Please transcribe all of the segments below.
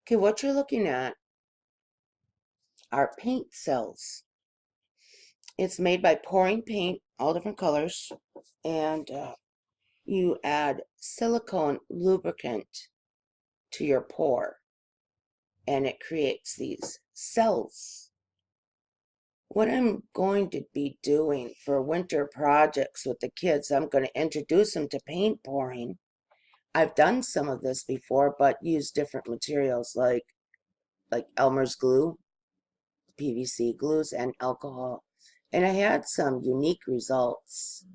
Okay, what you're looking at are paint cells. It's made by pouring paint, all different colors, and you add silicone lubricant to your pour, and it creates these cells. What I'm going to be doing for winter projects with the kids, I'm going to introduce them to paint pouring. I've done some of this before, but use different materials like Elmer's glue, PVC glues, and alcohol. And I had some unique results.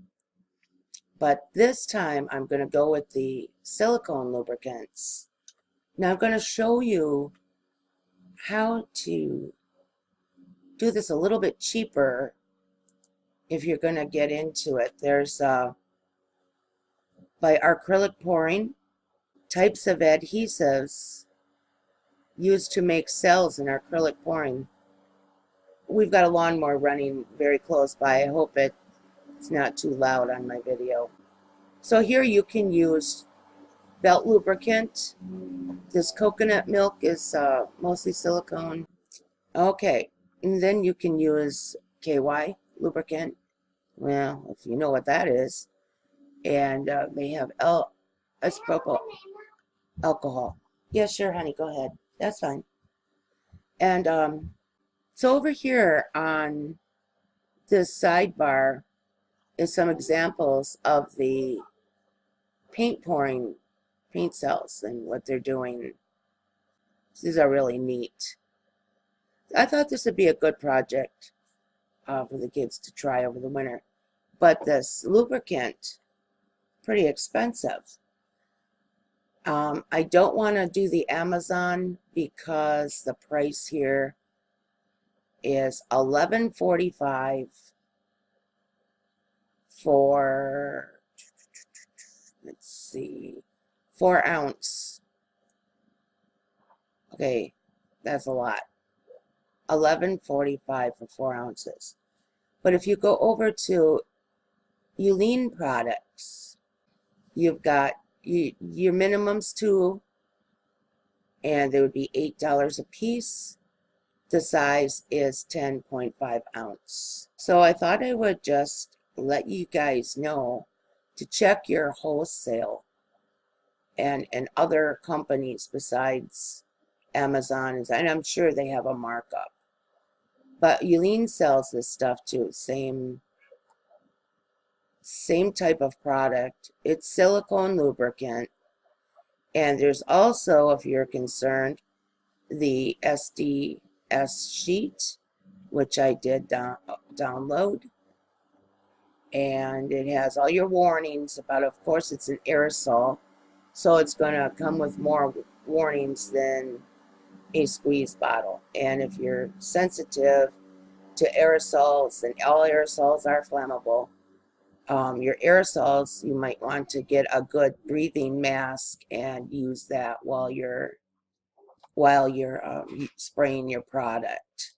But this time I'm going to go with the silicone lubricants. Now I'm going to show you how to do this a little bit cheaper if you're going to get into it. There's by Acrylic Pouring, types of adhesives used to make cells in acrylic pouring. We've got a lawnmower running very close by. I hope it's not too loud on my video. So here you can use belt lubricant. This coconut milk is mostly silicone. Okay, and then you can use KY lubricant. Well, if you know what that is. And they have isopropyl alcohol. Yeah, sure, honey, go ahead. That's fine. And so over here on this sidebar is some examples of the paint pouring paint cells and what they're doing. These are really neat. I thought this would be a good project for the kids to try over the winter. But this lubricant, pretty expensive. I don't want to do the Amazon because the price here is $11.45 for, let's see, 4 ounce. Okay, that's a lot. $11.45 for 4 ounces. But if you go over to Uline products, you've got your minimums too, and they would be $8 a piece. The size is 10.5 ounce. So I thought I would just let you guys know to check your wholesale and other companies besides Amazon, and I'm sure they have a markup. But Uline sells this stuff too, same type of product. It's silicone lubricant. And there's also, if you're concerned, the SDS sheet, which I did download. And it has all your warnings about, of course, it's an aerosol. So it's going to come with more warnings than a squeeze bottle. And if you're sensitive to aerosols, and all aerosols are flammable, your aerosols, you might want to get a good breathing mask and use that while you're spraying your product.